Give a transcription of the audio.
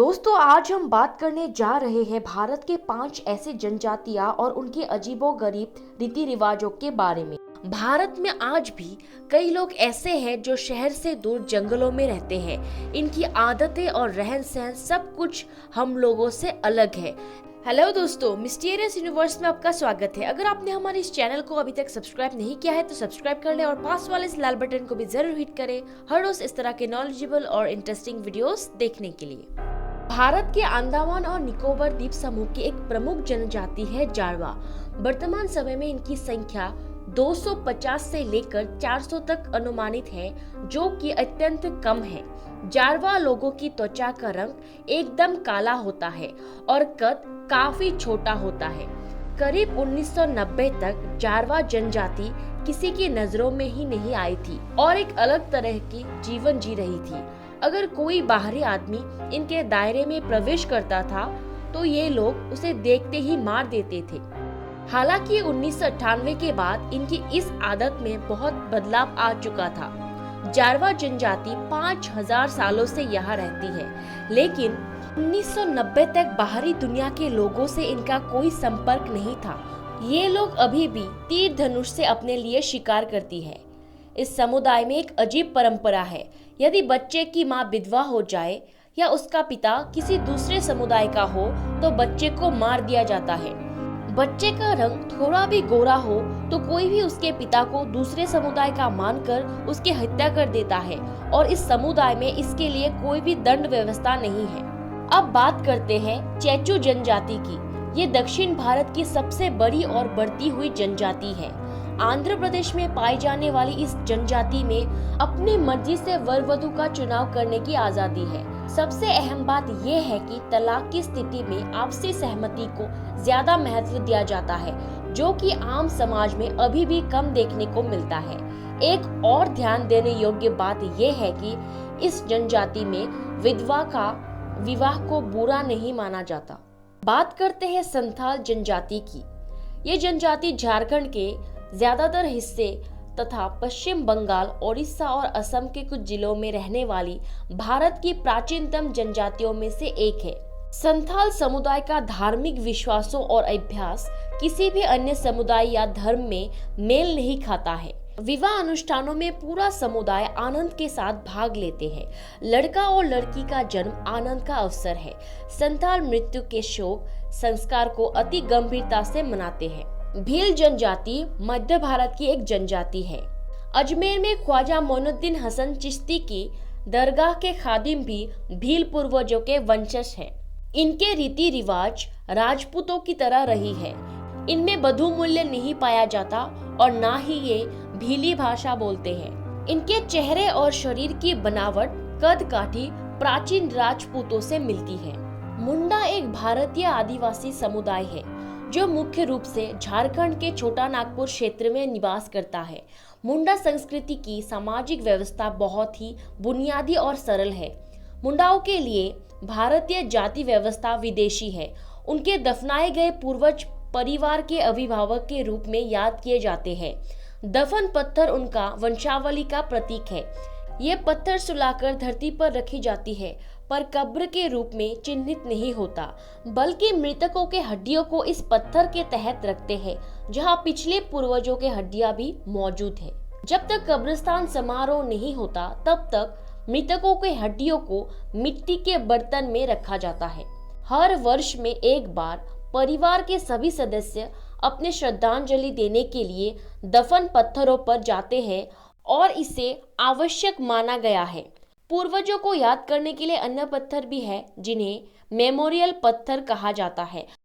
दोस्तों, आज हम बात करने जा रहे हैं भारत के 5 ऐसे जनजातियां और उनके अजीबोगरीब रीति रिवाजों के बारे में। भारत में आज भी कई लोग ऐसे हैं जो शहर से दूर जंगलों में रहते हैं। इनकी आदतें और रहन सहन सब कुछ हम लोगों से अलग है। हेलो दोस्तों, मिस्टीरियस यूनिवर्स में आपका स्वागत है। अगर आपने हमारे इस चैनल को अभी तक सब्सक्राइब नहीं किया है तो सब्सक्राइब कर ले और पास वाले इस लाल बटन को भी जरूर हिट करें हर रोज इस तरह के नॉलेजेबल और इंटरेस्टिंग वीडियोस देखने के लिए। भारत के अंडमान और निकोबार द्वीप समूह की एक प्रमुख जनजाति है जारवा। वर्तमान समय में इनकी संख्या 250 से लेकर 400 तक अनुमानित है, जो कि अत्यंत कम है। जारवा लोगों की त्वचा का रंग एकदम काला होता है और कद काफी छोटा होता है। करीब 1990 तक जारवा जनजाति किसी की नजरों में ही नहीं आई थी और एक अलग तरह की जीवन जी रही थी। अगर कोई बाहरी आदमी इनके दायरे में प्रवेश करता था तो ये लोग उसे देखते ही मार देते थे। हालांकि 1998 के बाद इनकी इस आदत में बहुत बदलाव आ चुका था। जारवा जनजाति 5000 सालों से यहाँ रहती है, लेकिन 1990 तक बाहरी दुनिया के लोगों से इनका कोई संपर्क नहीं था। ये लोग अभी भी तीर धनुष से अपने लिए शिकार करती है। इस समुदाय में एक अजीब परंपरा है। यदि बच्चे की मां विधवा हो जाए या उसका पिता किसी दूसरे समुदाय का हो तो बच्चे को मार दिया जाता है। बच्चे का रंग थोड़ा भी गोरा हो तो कोई भी उसके पिता को दूसरे समुदाय का मानकर उसकी हत्या कर देता है और इस समुदाय में इसके लिए कोई भी दंड व्यवस्था नहीं है। अब बात करते हैं चेचू जनजाति की। ये दक्षिण भारत की सबसे बड़ी और बढ़ती हुई जनजाति है। आंध्र प्रदेश में पाई जाने वाली इस जनजाति में अपनी मर्जी से वर वधू का चुनाव करने की आजादी है। सबसे अहम बात यह है कि तलाक की स्थिति में आपसी सहमति को ज्यादा महत्व दिया जाता है, जो कि आम समाज में अभी भी कम देखने को मिलता है। एक और ध्यान देने योग्य बात यह है कि इस जनजाति में विधवा का विवाह को बुरा नहीं माना जाता। बात करते हैं संथाल जनजाति की। ये जनजाति झारखंड के ज्यादातर हिस्से तथा पश्चिम बंगाल, ओडिशा और असम के कुछ जिलों में रहने वाली भारत की प्राचीनतम जनजातियों में से एक है। संथाल समुदाय का धार्मिक विश्वासों और अभ्यास किसी भी अन्य समुदाय या धर्म में मेल नहीं खाता है। विवाह अनुष्ठानों में पूरा समुदाय आनंद के साथ भाग लेते हैं। लड़का और लड़की का जन्म आनंद का अवसर है। संथाल मृत्यु के शोक संस्कार को अति गंभीरता से मनाते हैं। भील जनजाति मध्य भारत की एक जनजाति है। अजमेर में ख्वाजा मोइनुद्दीन हसन चिश्ती की दरगाह के खादिम भी भील पूर्वजों के वंशज हैं। इनके रीति रिवाज राजपूतों की तरह रही है। इनमें वधू मूल्य नहीं पाया जाता और ना ही ये भीली भाषा बोलते हैं। इनके चेहरे और शरीर की बनावट कद काठी प्राचीन राजपूतों से मिलती है। मुंडा एक भारतीय आदिवासी समुदाय है जो मुख्य रूप से झारखंड के छोटा नागपुर क्षेत्र में निवास करता है। मुंडा संस्कृति की सामाजिक व्यवस्था बहुत ही बुनियादी और सरल है। मुंडाओं के लिए भारतीय जाति व्यवस्था विदेशी है। उनके दफनाए गए पूर्वज परिवार के अभिभावक के रूप में याद किए जाते हैं। दफन पत्थर उनका वंशावली का प्रतीक है। ये पत्थर सुलाकर धरती पर रखी जाती है, पर कब्र के रूप में चिन्हित नहीं होता, बल्कि मृतकों के हड्डियों को इस पत्थर के तहत रखते हैं, जहां पिछले पूर्वजों के हड्डियां भी मौजूद है। जब तक कब्रिस्तान समारोह नहीं होता, तब तक मृतकों के हड्डियों को मिट्टी के बर्तन में रखा जाता है। हर वर्ष में एक बार परिवार के सभी सदस्य अपने श्रद्धांजलि देने के लिए दफन पत्थरों पर जाते हैं और इसे आवश्यक माना गया है। पूर्वजों को याद करने के लिए अन्य पत्थर भी है, जिन्हें मेमोरियल पत्थर कहा जाता है।